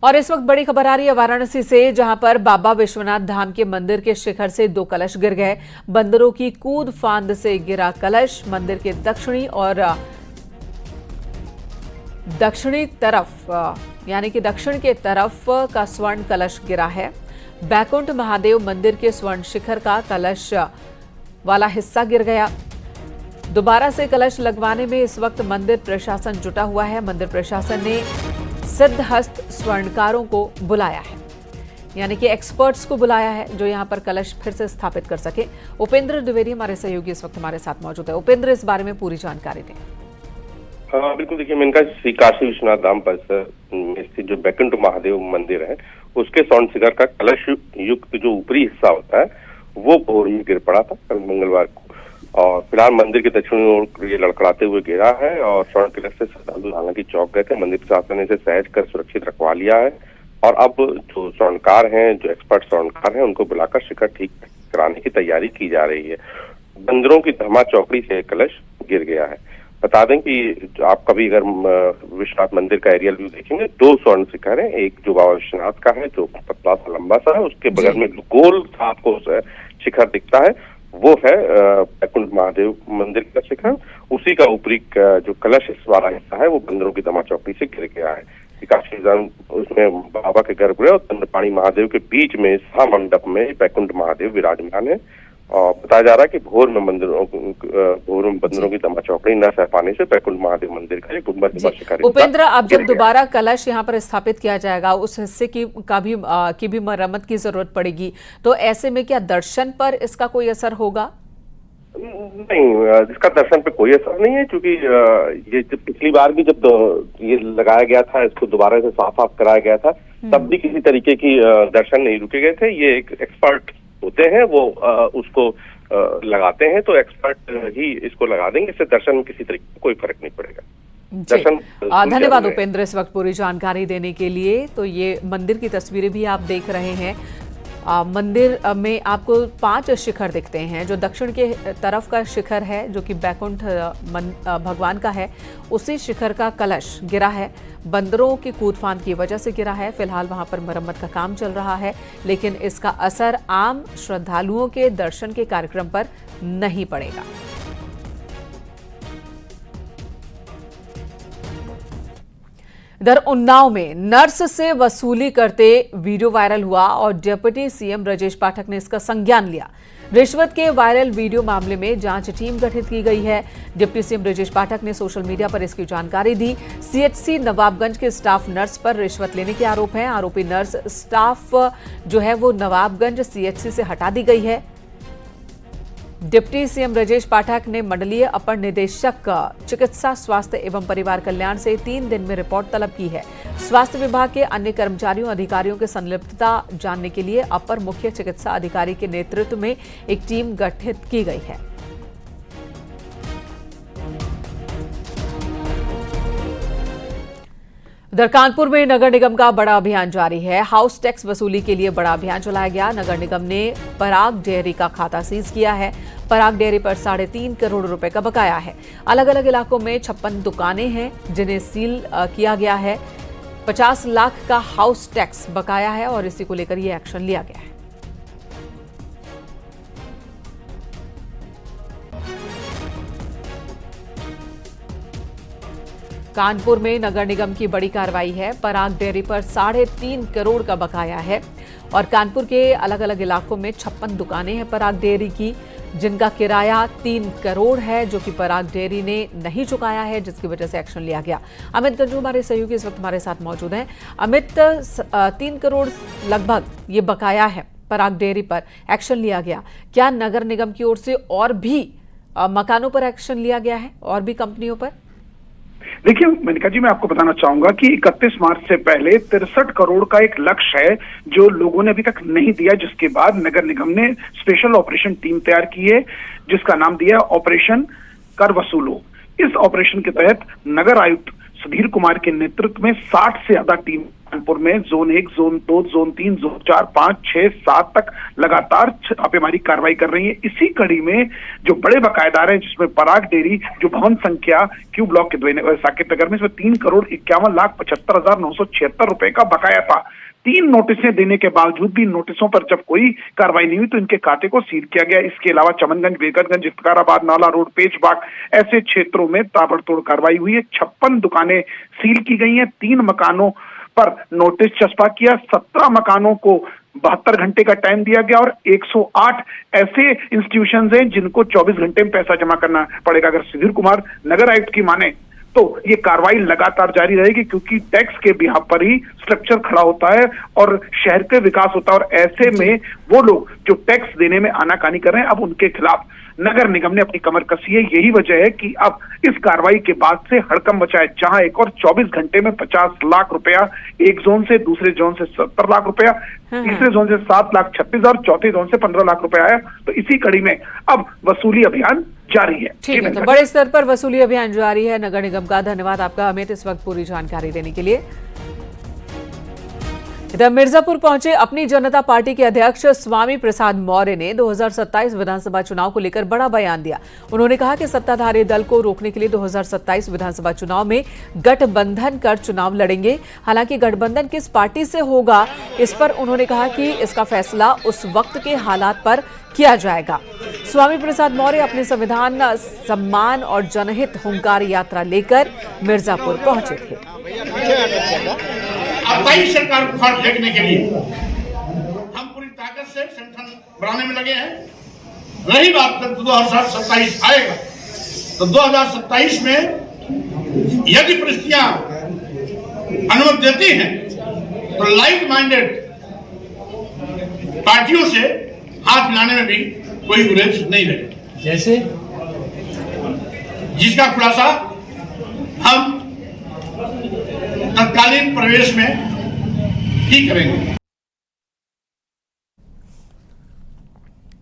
और इस वक्त बड़ी खबर आ रही है वाराणसी से, जहां पर बाबा विश्वनाथ धाम के मंदिर के शिखर से 2 कलश गिर गए। बंदरों की कूद फांद से गिरा कलश मंदिर के दक्षिणी तरफ यानी कि दक्षिण के तरफ का स्वर्ण कलश गिरा है। बैकुंठ महादेव मंदिर के स्वर्ण शिखर का कलश वाला हिस्सा गिर गया। दोबारा से कलश लगवाने में इस वक्त मंदिर प्रशासन जुटा हुआ है। मंदिर प्रशासन ने सिद्धहस्त स्वर्णकारों को बुलाया है, यानी कि एक्सपर्ट्स को बुलाया है जो यहां पर कलश फिर से स्थापित कर सके। उपेंद्र द्विवेदी हमारे सहयोगी इस वक्त हमारे साथ मौजूद है। उपेंद्र, इस बारे में पूरी जानकारी दें। हाँ बिल्कुल, देखिए मेनका श्री काशी विश्वनाथ धाम परिसर में स्थित जो बैकुंठ महादेव मंदिर है उसके स्वर्ण शिखर का कलश युक्त जो ऊपरी हिस्सा होता है वो भोर में गिर पड़ा था कल मंगलवार को, और फिलहाल मंदिर के दक्षिणी ओर ये लड़खड़ाते हुए गिरा है और स्वर्ण कलश से श्रद्धालु हालांकि चौंक गए थे। मंदिर प्रशासन ने इसे सहज कर सुरक्षित रखवा लिया है और अब जो स्वर्णकार हैं, जो एक्सपर्ट स्वर्णकार हैं, उनको बुलाकर शिखर ठीक कराने की तैयारी की जा रही है। बंदरों की धमा चौकड़ी से कलश गिर गया है। बता दें कि आप कभी अगर विश्वनाथ मंदिर का एरियल व्यू देखेंगे, 2 स्वर्ण शिखर है। एक जो बाबा विश्वनाथ का है जो पतला सा लंबा सा है, उसके बगल में गोल सा आपको शिखर दिखता है वो है बैकुंठ महादेव मंदिर का शिखर। उसी का ऊपरी जो कलश वाला हिस्सा है वो बंदरों की धमा चौकड़ी से गिर गया है। काशी उसमें बाबा के गर्भगृह और दंडपाणी महादेव के बीच में मंडप में बैकुंठ महादेव विराजमान है। और बताया जा रहा है कि भोर में बंदरों की दमा चौकड़ी न सह पाने से बैकुंठ महादेव मंदिर का गुंबद शिखर। उपेंद्र, अब जब दोबारा कलश यहाँ पर स्थापित किया जाएगा उस हिस्से की भी मरम्मत की जरूरत पड़ेगी, तो ऐसे में क्या दर्शन पर इसका कोई असर होगा? नहीं, इसका दर्शन पे कोई असर नहीं है, क्योंकि ये जब पिछली बार भी जब ये लगाया गया था, इसको दोबारा से साफ कराया गया था, तब भी किसी तरीके की दर्शन नहीं रुके गए थे। ये एक एक्सपर्ट होते हैं, वो उसको लगाते हैं, तो एक्सपर्ट ही इसको लगा देंगे। इससे दर्शन में किसी तरीके का कोई फर्क नहीं पड़ेगा। दर्शन धन्यवाद उपेंद्र इस वक्त पूरी जानकारी देने के लिए। तो ये मंदिर की तस्वीरें भी आप देख रहे हैं। मंदिर में आपको 5 शिखर दिखते हैं। जो दक्षिण के तरफ का शिखर है जो कि बैकुंठ भगवान का है, उसी शिखर का कलश गिरा है। बंदरों की कूदफांद की वजह से गिरा है। फिलहाल वहां पर मरम्मत का काम चल रहा है, लेकिन इसका असर आम श्रद्धालुओं के दर्शन के कार्यक्रम पर नहीं पड़ेगा। इधर उन्नाव में नर्स से वसूली करते वीडियो वायरल हुआ और डिप्टी सीएम ब्रजेश पाठक ने इसका संज्ञान लिया। रिश्वत के वायरल वीडियो मामले में जांच टीम गठित की गई है। डिप्टी सीएम ब्रजेश पाठक ने सोशल मीडिया पर इसकी जानकारी दी। सीएचसी नवाबगंज के स्टाफ नर्स पर रिश्वत लेने के आरोप हैं। आरोपी नर्स स्टाफ जो है वो नवाबगंज सीएचसी से हटा दी गई है। डिप्टी सीएम ब्रजेश पाठक ने मंडलीय अपर निदेशक चिकित्सा स्वास्थ्य एवं परिवार कल्याण से 3 दिन में रिपोर्ट तलब की है। स्वास्थ्य विभाग के अन्य कर्मचारियों अधिकारियों की संलिप्तता जानने के लिए अपर मुख्य चिकित्सा अधिकारी के नेतृत्व में एक टीम गठित की गई है। उधर कानपुर में नगर निगम का बड़ा अभियान जारी है। हाउस टैक्स वसूली के लिए बड़ा अभियान चलाया गया। नगर निगम ने पराग डेयरी का खाता सीज किया है। पराग डेयरी पर 3.5 करोड़ रुपए का बकाया है। अलग अलग इलाकों में 56 दुकानें हैं जिन्हें सील किया गया है। 50 लाख का हाउस टैक्स बकाया है और इसी को लेकर यह एक्शन लिया गया है। कानपुर में नगर निगम की बड़ी कार्रवाई है। पराग डेयरी पर 3.5 करोड़ का बकाया है और कानपुर के अलग अलग इलाकों में 56 दुकानें हैं पराग डेयरी की, जिनका किराया 3 करोड़ है, जो कि पराग डेयरी ने नहीं चुकाया है, जिसकी वजह से एक्शन लिया गया। अमित गंजू हमारे सहयोगी इस वक्त हमारे साथ मौजूद हैं। अमित, 3 करोड़ लगभग ये बकाया है पराग डेयरी पर, एक्शन लिया गया। क्या नगर निगम की ओर से और भी मकानों पर एक्शन लिया गया है, और भी कंपनियों पर? देखिए मनिका जी, मैं आपको बताना चाहूंगा कि 31 मार्च से पहले 63 करोड़ का एक लक्ष्य है जो लोगों ने अभी तक नहीं दिया, जिसके बाद नगर निगम ने स्पेशल ऑपरेशन टीम तैयार की है जिसका नाम दिया ऑपरेशन कर वसूलो। इस ऑपरेशन के तहत नगर आयुक्त सुधीर कुमार के नेतृत्व में 60 से ज्यादा टीम कानपुर में जोन 1, जोन 2, जोन 3, जोन 4, 5, 6, 7 तक लगातार छापेमारी कार्रवाई कर रही है। इसी कड़ी में जो बड़े बकायेदार हैं, जिसमें पराग डेयरी जो भवन संख्या क्यू ब्लॉक के साकेत नगर में, इसमें 3,51,75,976 रुपए का बकाया था। 3 नोटिसें देने के बावजूद भी नोटिसों पर जब कोई कार्रवाई नहीं हुई तो इनके खाते को सील किया गया। इसके अलावा चमनगंज, बेगरगंज, इफ्तिखाराबाद, नाला रोड, पेचबाग ऐसे क्षेत्रों में ताबड़तोड़ कार्रवाई हुई है। 56 दुकानें सील की गई हैं। 3 मकानों पर नोटिस चस्पा किया। 17 मकानों को 72 घंटे का टाइम दिया गया और 108 ऐसे इंस्टीट्यूशंस हैं जिनको 24 घंटे में पैसा जमा करना पड़ेगा। अगर सुधीर कुमार नगर आयुक्त की माने तो ये कार्रवाई लगातार जारी रहेगी, क्योंकि टैक्स के बिहाफ पर ही स्ट्रक्चर खड़ा होता है और शहर के विकास होता है। और ऐसे में वो लोग जो टैक्स देने में आनाकानी कर रहे हैं, अब उनके खिलाफ नगर निगम ने अपनी कमर कसी है। यही वजह है कि अब इस कार्रवाई के बाद से हड़कंप मचा है। जहां एक और 24 घंटे में 50 लाख रुपया एक जोन से, दूसरे जोन से 70 लाख रुपया, तीसरे जोन से 7,36,000, चौथे जोन से 15 लाख रुपया आया। तो इसी कड़ी में अब वसूली अभियान जारी है। ठीक है, तो बड़े स्तर पर वसूली अभियान जारी है नगर निगम का। धन्यवाद आपका अमित, इस वक्त पूरी जानकारी देने के लिए। इधर मिर्जापुर पहुंचे अपनी जनता पार्टी के अध्यक्ष स्वामी प्रसाद मौर्य ने 2027 विधानसभा चुनाव को लेकर बड़ा बयान दिया। उन्होंने कहा कि सत्ताधारी दल को रोकने के लिए 2027 विधानसभा चुनाव में गठबंधन कर चुनाव लड़ेंगे। हालांकि गठबंधन किस पार्टी से होगा, इस पर उन्होंने कहा कि इसका फैसला उस वक्त के हालात पर किया जाएगा। स्वामी प्रसाद मौर्य अपने संविधान, सम्मान और जनहित हुंकार यात्रा लेकर मिर्जापुर पहुंचे थे। 28 सरकार को फाड़ फेंकने के लिए हम पूरी ताकत से संगठन बनाने में लगे हैं। रही बात 2027 आएगा तो 2027 में यदि परिस्थितियां अनुमति देती हैं तो लाइक माइंडेड पार्टियों से हाथ मिलाने में भी कोई गुरेज नहीं रहेगी, जैसे जिसका खुलासा हम तत्कालीन प्रवेश में ही करेंगे।